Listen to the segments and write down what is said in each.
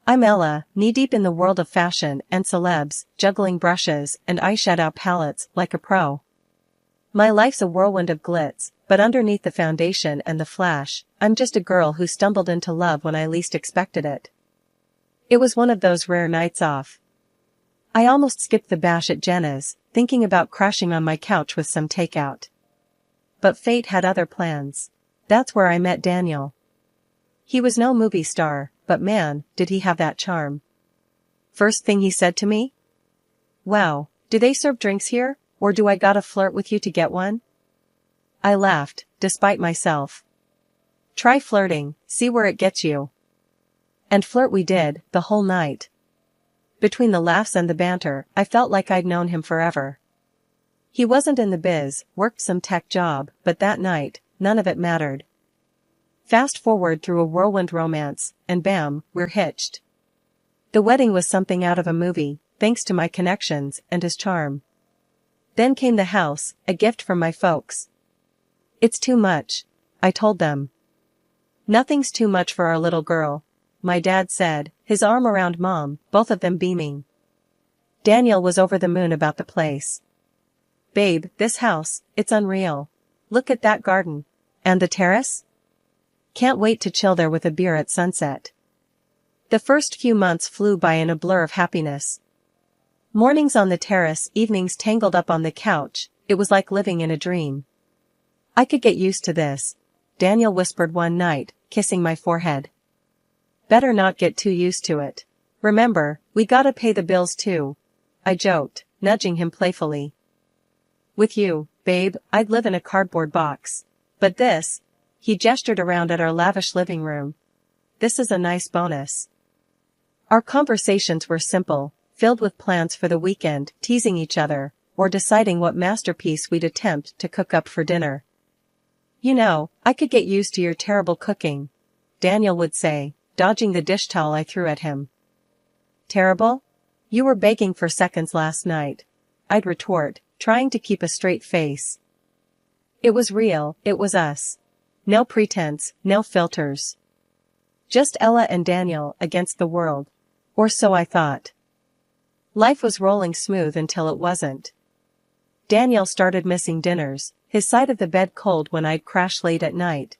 I'm Ella, knee-deep in the world of fashion and celebs, juggling brushes and eyeshadow palettes like a pro. My life's a whirlwind of glitz, but underneath the foundation and the flash, I'm just a girl who stumbled into love when I least expected it. It was one of those rare nights off. I almost skipped the bash at Jenna's, thinking about crashing on my couch with some takeout. But fate had other plans. That's where I met Daniel. He was no movie star, but man, did he have that charm. First thing he said to me? "Wow, do they serve drinks here, or do I gotta flirt with you to get one?" I laughed, despite myself. Try flirting, see where it gets you. And flirt we did, the whole night. Between the laughs and the banter, I felt like I'd known him forever. He wasn't in the biz, worked some tech job, but that night, none of it mattered. Fast forward through a whirlwind romance, and bam, we're hitched. The wedding was something out of a movie, thanks to my connections and his charm. Then came the house, a gift from my folks. "It's too much," I told them. "Nothing's too much for our little girl," my dad said, his arm around Mom, both of them beaming. Daniel was over the moon about the place. "Babe, this house, it's unreal. Look at that garden. And the terrace? Can't wait to chill there with a beer at sunset." The first few months flew by in a blur of happiness. Mornings on the terrace, evenings tangled up on the couch, it was like living in a dream. "I could get used to this," Daniel whispered one night, kissing my forehead. "Better not get too used to it. Remember, we gotta pay the bills too," I joked, nudging him playfully. "With you, babe, I'd live in a cardboard box. But this," he gestured around at our lavish living room, "this is a nice bonus." Our conversations were simple, filled with plans for the weekend, teasing each other, or deciding what masterpiece we'd attempt to cook up for dinner. "You know, I could get used to your terrible cooking," Daniel would say, dodging the dish towel I threw at him. "Terrible? You were begging for seconds last night," I'd retort, trying to keep a straight face. It was real, it was us. No pretense, no filters. Just Ella and Daniel against the world. Or so I thought. Life was rolling smooth until it wasn't. Daniel started missing dinners, his side of the bed cold when I'd crash late at night.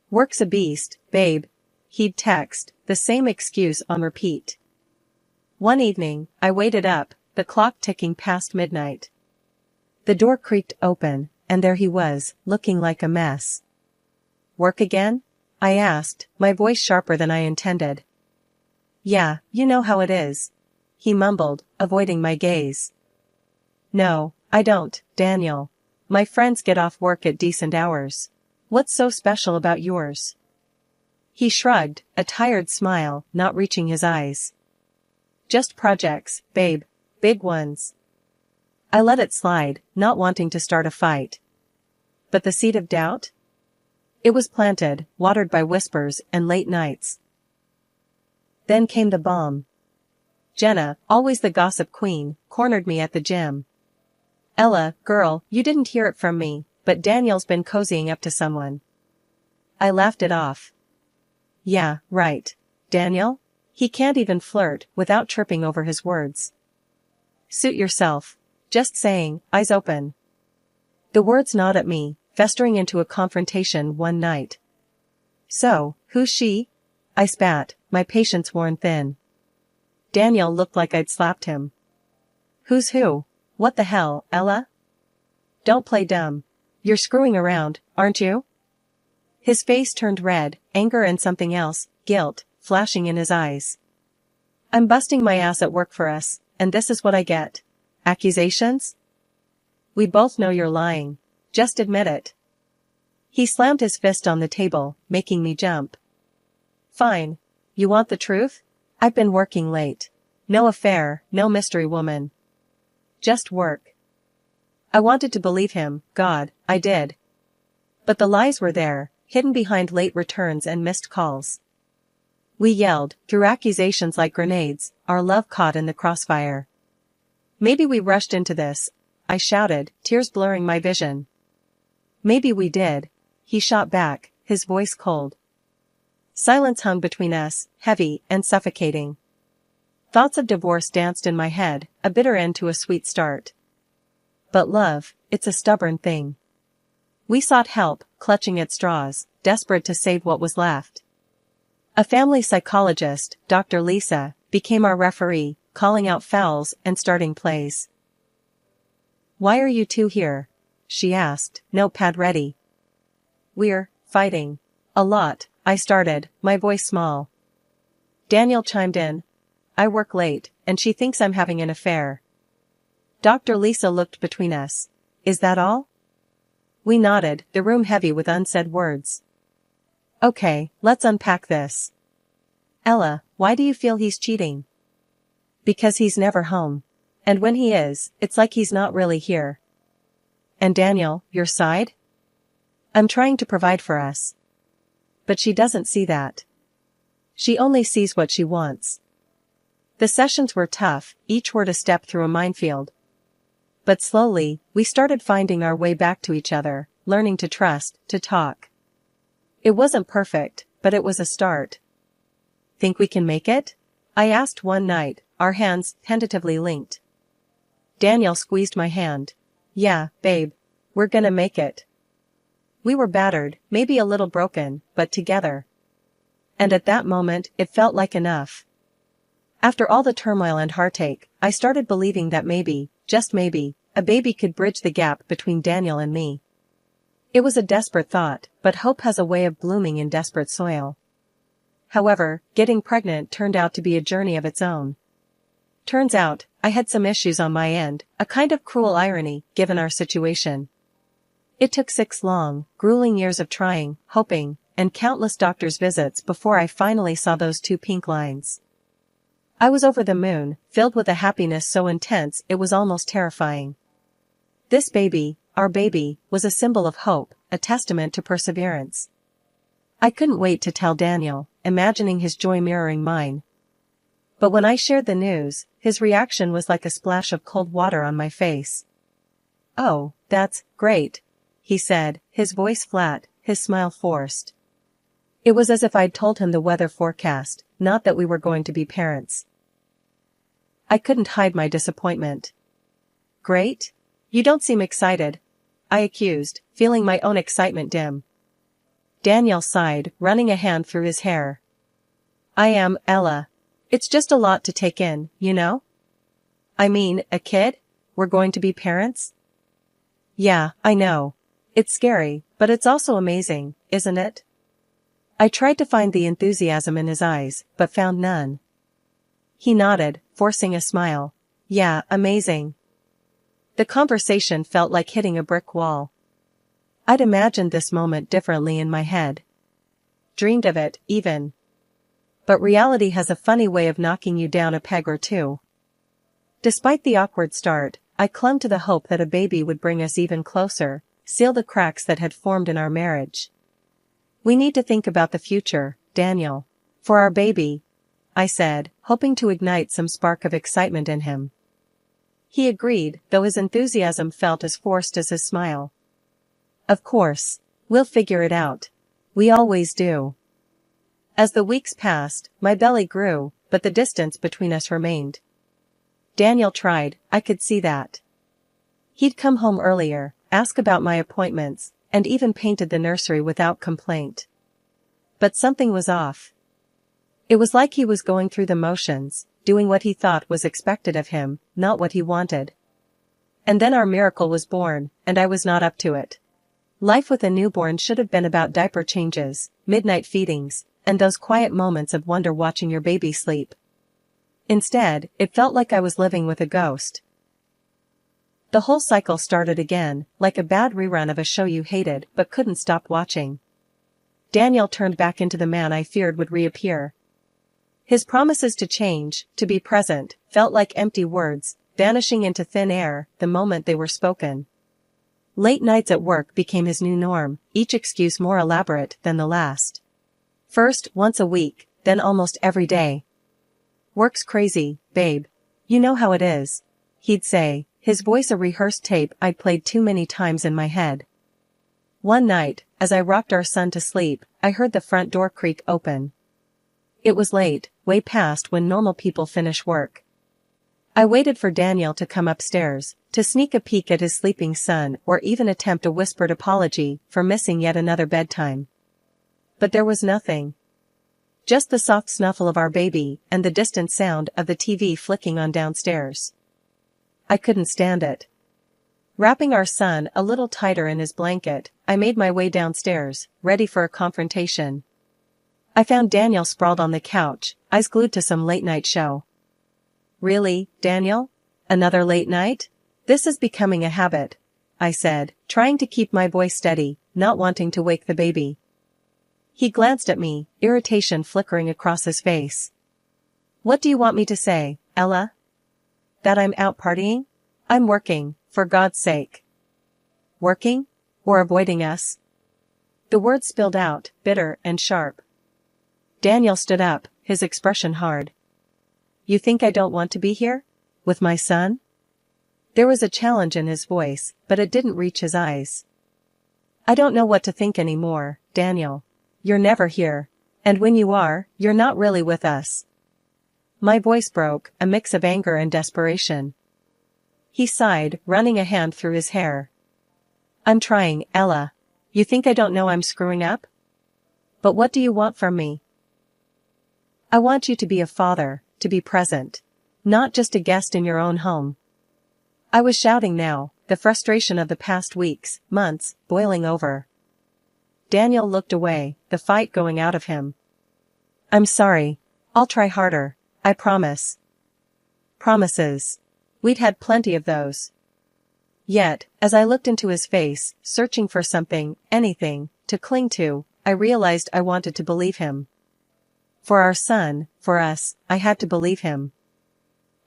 "Work's a beast, babe," he'd text, the same excuse on repeat. One evening, I waited up, the clock ticking past midnight. The door creaked open, and there he was, looking like a mess. "Work again?" I asked, my voice sharper than I intended. "Yeah, you know how it is," he mumbled, avoiding my gaze. "No, I don't, Daniel. My friends get off work at decent hours. What's so special about yours?" He shrugged, a tired smile not reaching his eyes. "Just projects, babe. Big ones." I let it slide, not wanting to start a fight. But the seed of doubt? It was planted, watered by whispers and late nights. Then came the bomb. Jenna, always the gossip queen, cornered me at the gym. "Ella, girl, you didn't hear it from me, but Daniel's been cozying up to someone." I laughed it off. "Yeah, right. Daniel? He can't even flirt without tripping over his words." "Suit yourself. Just saying, eyes open." The words gnawed at me, festering into a confrontation one night. "So, who's she?" I spat, my patience worn thin. Daniel looked like I'd slapped him. "Who's who? What the hell, Ella? Don't play dumb. You're screwing around, aren't you?" His face turned red, anger and something else, guilt, flashing in his eyes. "I'm busting my ass at work for us, and this is what I get. Accusations? We both know you're lying. Just admit it." He slammed his fist on the table, making me jump. "Fine. You want the truth? I've been working late. No affair, no mystery woman. Just work." I wanted to believe him, God, I did. But the lies were there, hidden behind late returns and missed calls. We yelled, threw accusations like grenades, our love caught in the crossfire. "Maybe we rushed into this," I shouted, tears blurring my vision. "Maybe we did," he shot back, his voice cold. Silence hung between us, heavy and suffocating. Thoughts of divorce danced in my head, a bitter end to a sweet start. But love, it's a stubborn thing. We sought help, clutching at straws, desperate to save what was left. A family psychologist, Dr. Lisa, became our referee, calling out fouls and starting plays. "Why are you two here?" she asked, notepad ready. "We're fighting. A lot," I started, my voice small. Daniel chimed in. "I work late, and she thinks I'm having an affair." Dr. Lisa looked between us. "Is that all?" We nodded, the room heavy with unsaid words. "Okay, let's unpack this. Ella, why do you feel he's cheating?" "Because he's never home. And when he is, it's like he's not really here." "And Daniel, your side?" "I'm trying to provide for us." But she doesn't see that. She only sees what she wants. The sessions were tough, each word a step through a minefield. But slowly, we started finding our way back to each other, learning to trust, to talk. It wasn't perfect, but it was a start. "Think we can make it?" I asked one night, our hands tentatively linked. Daniel squeezed my hand. "Yeah, babe. We're gonna make it." We were battered, maybe a little broken, but together. And at that moment, it felt like enough. After all the turmoil and heartache, I started believing that maybe, just maybe, a baby could bridge the gap between Daniel and me. It was a desperate thought, but hope has a way of blooming in desperate soil. However, getting pregnant turned out to be a journey of its own. Turns out, I had some issues on my end, a kind of cruel irony, given our situation. It took 6 long, grueling years of trying, hoping, and countless doctor's visits before I finally saw those 2 pink lines. I was over the moon, filled with a happiness so intense it was almost terrifying. This baby, our baby, was a symbol of hope, a testament to perseverance. I couldn't wait to tell Daniel, imagining his joy mirroring mine. But when I shared the news, his reaction was like a splash of cold water on my face. "Oh, that's great," he said, his voice flat, his smile forced. It was as if I'd told him the weather forecast, not that we were going to be parents. I couldn't hide my disappointment. "Great? You don't seem excited," I accused, feeling my own excitement dim. Daniel sighed, running a hand through his hair. "I am, Ella. It's just a lot to take in, you know? I mean, a kid? We're going to be parents?" "Yeah, I know. It's scary, but it's also amazing, isn't it?" I tried to find the enthusiasm in his eyes, but found none. He nodded, forcing a smile. "Yeah, amazing." The conversation felt like hitting a brick wall. I'd imagined this moment differently in my head. Dreamed of it, even. But reality has a funny way of knocking you down a peg or two. Despite the awkward start, I clung to the hope that a baby would bring us even closer, seal the cracks that had formed in our marriage. "We need to think about the future, Daniel. For our baby," I said, hoping to ignite some spark of excitement in him. He agreed, though his enthusiasm felt as forced as his smile. "Of course. We'll figure it out. We always do." As the weeks passed, my belly grew, but the distance between us remained. Daniel tried, I could see that. He'd come home earlier, ask about my appointments, and even painted the nursery without complaint. But something was off. It was like he was going through the motions, doing what he thought was expected of him, not what he wanted. And then our miracle was born, and I was not up to it. Life with a newborn should have been about diaper changes, midnight feedings, and those quiet moments of wonder watching your baby sleep. Instead, it felt like I was living with a ghost. The whole cycle started again, like a bad rerun of a show you hated but couldn't stop watching. Daniel turned back into the man I feared would reappear. His promises to change, to be present, felt like empty words, vanishing into thin air the moment they were spoken. Late nights at work became his new norm, each excuse more elaborate than the last. First, once a week, then almost every day. "Work's crazy, babe. You know how it is," he'd say, his voice a rehearsed tape I'd played too many times in my head. One night, as I rocked our son to sleep, I heard the front door creak open. It was late, way past when normal people finish work. I waited for Daniel to come upstairs, to sneak a peek at his sleeping son or even attempt a whispered apology for missing yet another bedtime. But there was nothing. Just the soft snuffle of our baby and the distant sound of the TV flicking on downstairs. I couldn't stand it. Wrapping our son a little tighter in his blanket, I made my way downstairs, ready for a confrontation. I found Daniel sprawled on the couch, eyes glued to some late-night show. "Really, Daniel? Another late night? This is becoming a habit," I said, trying to keep my voice steady, not wanting to wake the baby. He glanced at me, irritation flickering across his face. "What do you want me to say, Ella? That I'm out partying? I'm working, for God's sake." "Working? Or avoiding us?" The words spilled out, bitter and sharp. Daniel stood up, his expression hard. "You think I don't want to be here? With my son?" There was a challenge in his voice, but it didn't reach his eyes. "I don't know what to think anymore, Daniel. You're never here. And when you are, you're not really with us." My voice broke, a mix of anger and desperation. He sighed, running a hand through his hair. "I'm trying, Ella. You think I don't know I'm screwing up? But what do you want from me?" "I want you to be a father, to be present. Not just a guest in your own home." I was shouting now, the frustration of the past weeks, months, boiling over. Daniel looked away, the fight going out of him. "I'm sorry. I'll try harder, I promise." Promises. We'd had plenty of those. Yet, as I looked into his face, searching for something, anything, to cling to, I realized I wanted to believe him. For our son, for us, I had to believe him.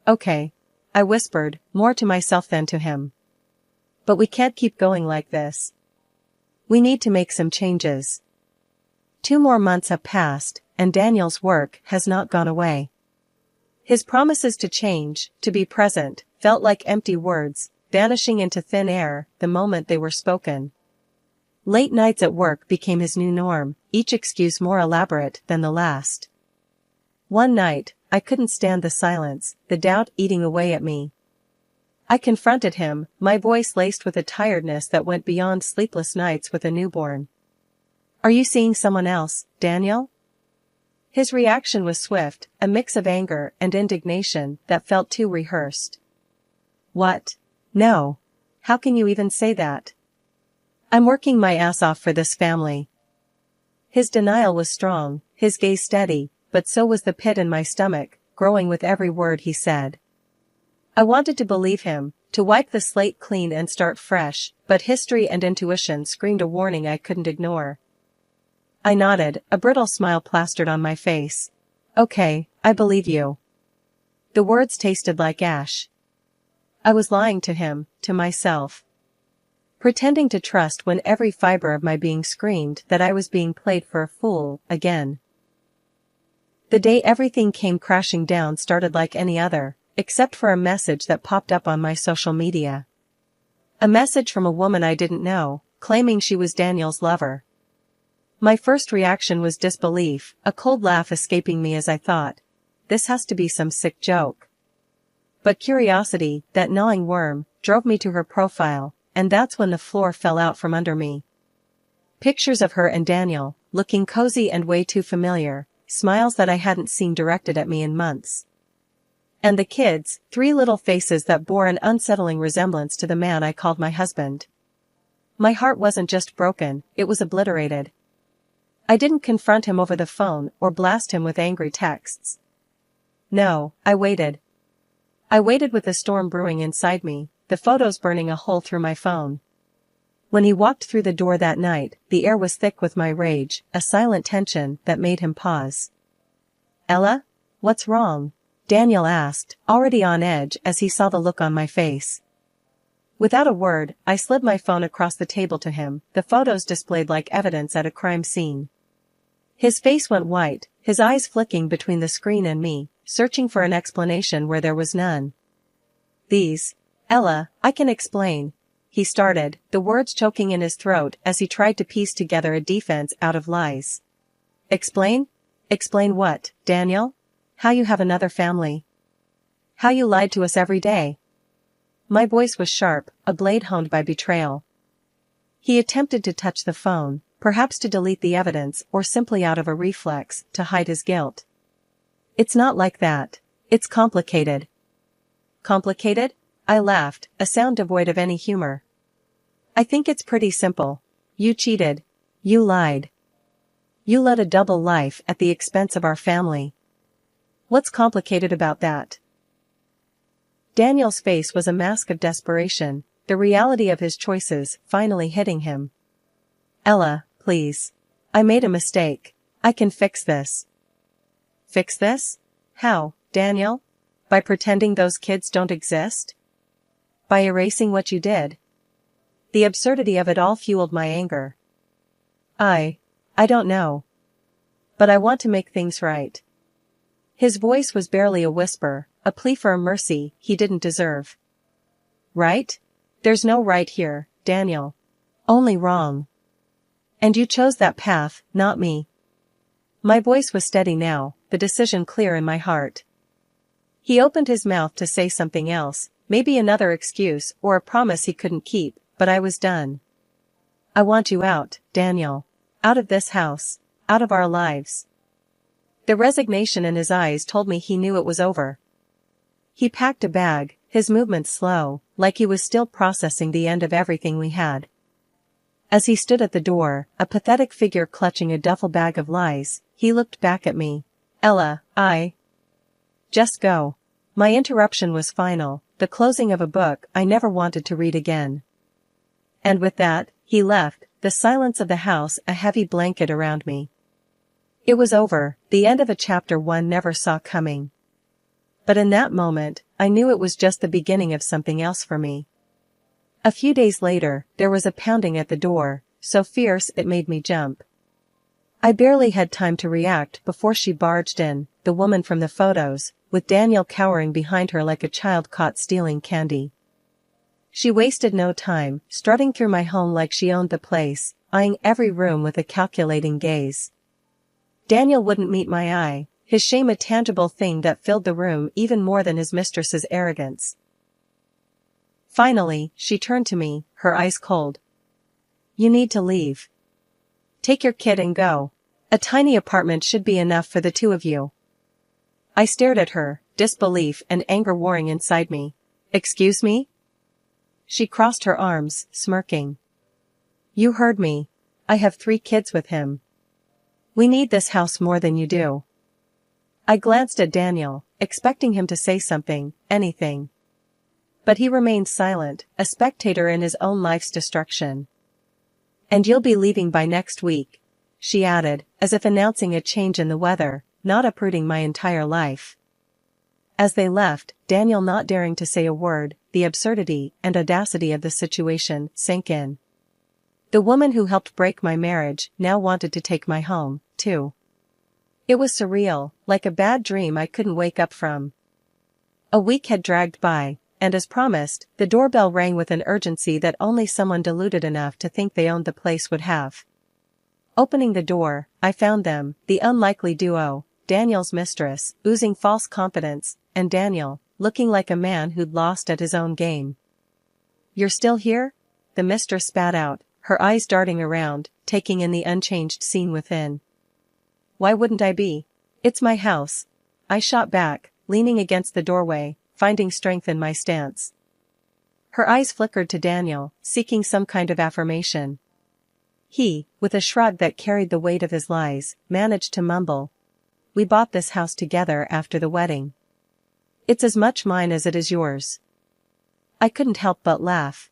"Okay," I whispered, more to myself than to him. "But we can't keep going like this. We need to make some changes." 2 more months have passed, and Daniel's work has not gone away. His promises to change, to be present, felt like empty words, vanishing into thin air the moment they were spoken. Late nights at work became his new norm, each excuse more elaborate than the last. One night, I couldn't stand the silence, the doubt eating away at me. I confronted him, my voice laced with a tiredness that went beyond sleepless nights with a newborn. "Are you seeing someone else, Daniel?" His reaction was swift, a mix of anger and indignation that felt too rehearsed. "What? No. How can you even say that? I'm working my ass off for this family." His denial was strong, his gaze steady, but so was the pit in my stomach, growing with every word he said. I wanted to believe him, to wipe the slate clean and start fresh, but history and intuition screamed a warning I couldn't ignore. I nodded, a brittle smile plastered on my face. "Okay, I believe you." The words tasted like ash. I was lying to him, to myself. Pretending to trust when every fiber of my being screamed that I was being played for a fool, again. The day everything came crashing down started like any other, except for a message that popped up on my social media. A message from a woman I didn't know, claiming she was Daniel's lover. My first reaction was disbelief, a cold laugh escaping me as I thought, this has to be some sick joke. But curiosity, that gnawing worm, drove me to her profile, and that's when the floor fell out from under me. Pictures of her and Daniel, looking cozy and way too familiar, smiles that I hadn't seen directed at me in months. And the kids, 3 little faces that bore an unsettling resemblance to the man I called my husband. My heart wasn't just broken, it was obliterated. I didn't confront him over the phone or blast him with angry texts. No, I waited. I waited with a storm brewing inside me, the photos burning a hole through my phone. When he walked through the door that night, the air was thick with my rage, a silent tension that made him pause. "Ella? What's wrong?" Daniel asked, already on edge as he saw the look on my face. Without a word, I slid my phone across the table to him, the photos displayed like evidence at a crime scene. His face went white, his eyes flicking between the screen and me, searching for an explanation where there was none. "These, Ella, I can explain," he started, the words choking in his throat as he tried to piece together a defense out of lies. Explain? Explain what, Daniel? How you have another family? How you lied to us every day? My voice was sharp, a blade honed by betrayal. He attempted to touch the phone, perhaps to delete the evidence or simply out of a reflex to hide his guilt. It's not like that. It's complicated. Complicated? I laughed, a sound devoid of any humor. I think it's pretty simple. You cheated. You lied. You led a double life at the expense of our family. What's complicated about that? Daniel's face was a mask of desperation, the reality of his choices finally hitting him. Ella, please. I made a mistake. I can fix this. Fix this? How, Daniel? By pretending those kids don't exist? By erasing what you did? The absurdity of it all fueled my anger. I don't know. But I want to make things right. His voice was barely a whisper, a plea for a mercy he didn't deserve. Right? There's no right here, Daniel. Only wrong. And you chose that path, not me. My voice was steady now, the decision clear in my heart. He opened his mouth to say something else, maybe another excuse or a promise he couldn't keep, but I was done. I want you out, Daniel. Out of this house. Out of our lives. The resignation in his eyes told me he knew it was over. He packed a bag, his movements slow, like he was still processing the end of everything we had. As he stood at the door, a pathetic figure clutching a duffel bag of lies, he looked back at me. Ella, Just go. My interruption was final, the closing of a book I never wanted to read again. And with that, he left, the silence of the house a heavy blanket around me. It was over, the end of a chapter one never saw coming. But in that moment, I knew it was just the beginning of something else for me. A few days later, there was a pounding at the door, so fierce it made me jump. I barely had time to react before she barged in, the woman from the photos, with Daniel cowering behind her like a child caught stealing candy. She wasted no time, strutting through my home like she owned the place, eyeing every room with a calculating gaze. Daniel wouldn't meet my eye, his shame a tangible thing that filled the room even more than his mistress's arrogance. Finally, she turned to me, her eyes cold. You need to leave. Take your kid and go. A tiny apartment should be enough for the two of you. I stared at her, disbelief and anger warring inside me. Excuse me? She crossed her arms, smirking. You heard me. I have 3 kids with him. We need this house more than you do. I glanced at Daniel, expecting him to say something, anything. But he remained silent, a spectator in his own life's destruction. And you'll be leaving by next week, she added, as if announcing a change in the weather, not uprooting my entire life. As they left, Daniel not daring to say a word, the absurdity and audacity of the situation sank in. The woman who helped break my marriage now wanted to take my home, too. It was surreal, like a bad dream I couldn't wake up from. A week had dragged by, and as promised, the doorbell rang with an urgency that only someone deluded enough to think they owned the place would have. Opening the door, I found them, the unlikely duo, Daniel's mistress, oozing false confidence, and Daniel, looking like a man who'd lost at his own game. You're still here? The mistress spat out, her eyes darting around, taking in the unchanged scene within. Why wouldn't I be? It's my house. I shot back, leaning against the doorway, finding strength in my stance. Her eyes flickered to Daniel, seeking some kind of affirmation. He, with a shrug that carried the weight of his lies, managed to mumble. We bought this house together after the wedding. It's as much mine as it is yours. I couldn't help but laugh.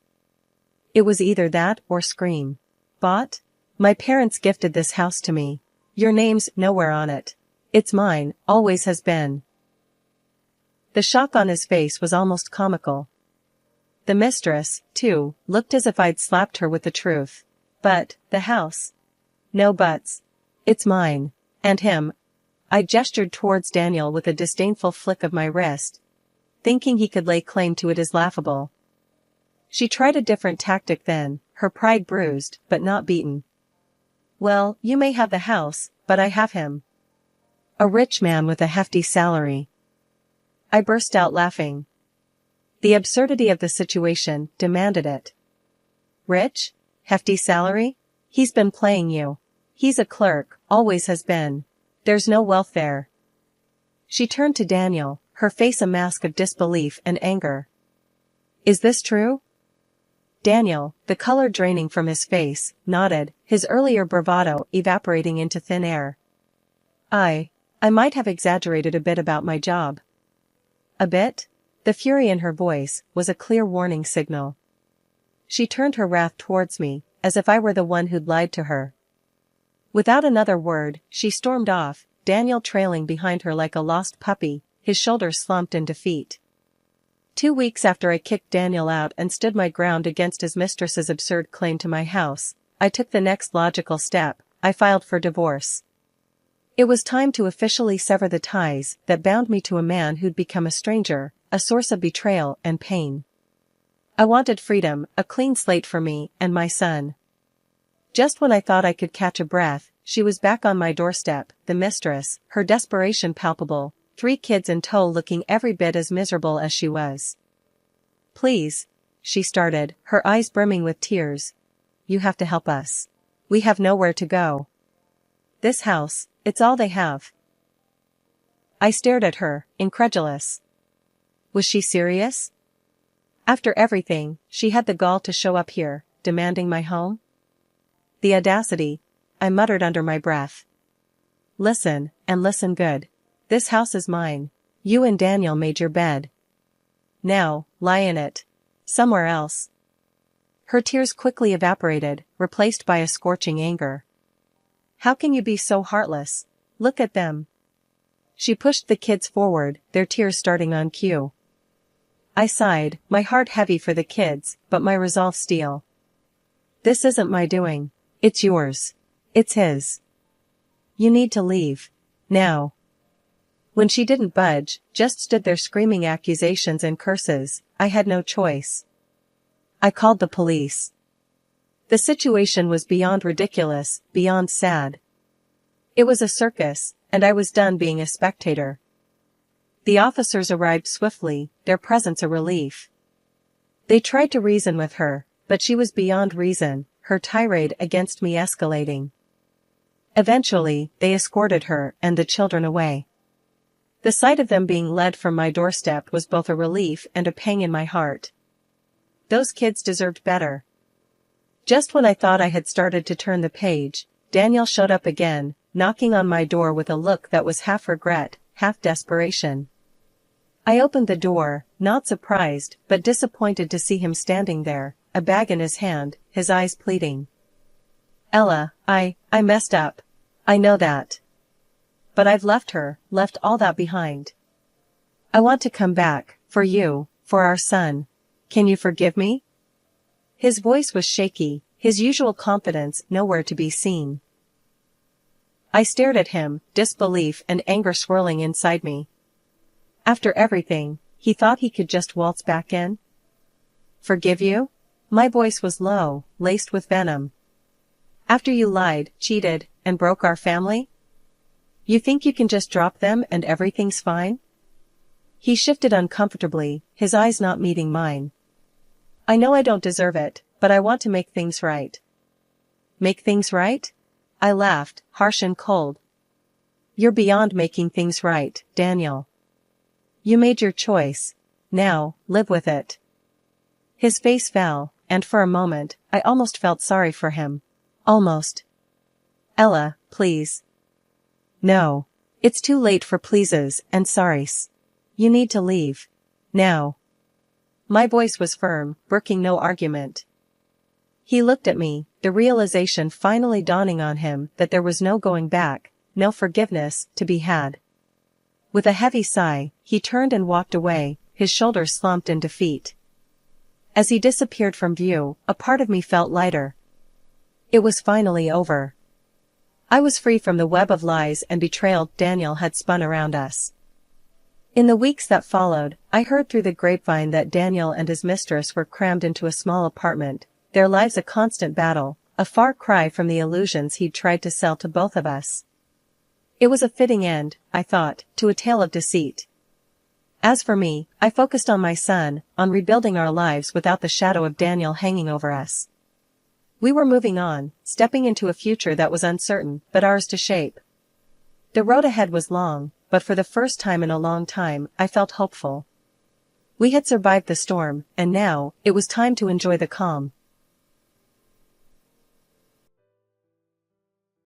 It was either that or scream. Bought? My parents gifted this house to me. Your name's nowhere on it. It's mine, always has been. The shock on his face was almost comical. The mistress, too, looked as if I'd slapped her with the truth. But, the house? No buts. It's mine. And him. I gestured towards Daniel with a disdainful flick of my wrist. Thinking he could lay claim to it is laughable. She tried a different tactic then, her pride bruised, but not beaten. Well, you may have the house, but I have him. A rich man with a hefty salary. I burst out laughing. The absurdity of the situation demanded it. Rich? Hefty salary? He's been playing you. He's a clerk, always has been. There's no wealth there. She turned to Daniel, her face a mask of disbelief and anger. Is this true? Daniel, the color draining from his face, nodded, his earlier bravado evaporating into thin air. I might have exaggerated a bit about my job. A bit? The fury in her voice was a clear warning signal. She turned her wrath towards me, as if I were the one who'd lied to her. Without another word, she stormed off, Daniel trailing behind her like a lost puppy, his shoulders slumped in defeat. 2 weeks after I kicked Daniel out and stood my ground against his mistress's absurd claim to my house, I took the next logical step. I filed for divorce. It was time to officially sever the ties that bound me to a man who'd become a stranger, a source of betrayal and pain. I wanted freedom, a clean slate for me and my son. Just when I thought I could catch a breath, she was back on my doorstep, the mistress, her desperation palpable, 3 kids in tow looking every bit as miserable as she was. Please, she started, her eyes brimming with tears. You have to help us. We have nowhere to go. This house, it's all they have. I stared at her, incredulous. Was she serious? After everything, she had the gall to show up here, demanding my home? The audacity, I muttered under my breath. Listen, and listen good. This house is mine. You and Daniel made your bed. Now, lie in it. Somewhere else. Her tears quickly evaporated, replaced by a scorching anger. How can you be so heartless? Look at them. She pushed the kids forward, their tears starting on cue. I sighed, my heart heavy for the kids, but my resolve steel. This isn't my doing. It's yours. It's his. You need to leave. Now. When she didn't budge, just stood there screaming accusations and curses, I had no choice. I called the police. The situation was beyond ridiculous, beyond sad. It was a circus, and I was done being a spectator. The officers arrived swiftly, their presence a relief. They tried to reason with her, but she was beyond reason, her tirade against me escalating. Eventually, they escorted her and the children away. The sight of them being led from my doorstep was both a relief and a pang in my heart. Those kids deserved better. Just when I thought I had started to turn the page, Daniel showed up again, knocking on my door with a look that was half regret, half desperation. I opened the door, not surprised, but disappointed to see him standing there, a bag in his hand, his eyes pleading. Ella, I messed up. I know that. But I've left her, left all that behind. I want to come back, for you, for our son. Can you forgive me? His voice was shaky, his usual confidence nowhere to be seen. I stared at him, disbelief and anger swirling inside me. After everything, he thought he could just waltz back in? Forgive you? My voice was low, laced with venom. After you lied, cheated, and broke our family? You think you can just drop them and everything's fine? He shifted uncomfortably, his eyes not meeting mine. I know I don't deserve it, but I want to make things right. Make things right? I laughed, harsh and cold. You're beyond making things right, Daniel. You made your choice. Now, live with it. His face fell, and for a moment, I almost felt sorry for him. Almost. Ella, please. No. It's too late for pleases and sorries. You need to leave. Now. My voice was firm, brooking no argument. He looked at me, the realization finally dawning on him that there was no going back, no forgiveness to be had. With a heavy sigh, he turned and walked away, his shoulders slumped in defeat. As he disappeared from view, a part of me felt lighter. It was finally over. I was free from the web of lies and betrayal Daniel had spun around us. In the weeks that followed, I heard through the grapevine that Daniel and his mistress were crammed into a small apartment, their lives a constant battle, a far cry from the illusions he'd tried to sell to both of us. It was a fitting end, I thought, to a tale of deceit. As for me, I focused on my son, on rebuilding our lives without the shadow of Daniel hanging over us. We were moving on, stepping into a future that was uncertain, but ours to shape. The road ahead was long, but for the first time in a long time, I felt hopeful. We had survived the storm, and now, it was time to enjoy the calm.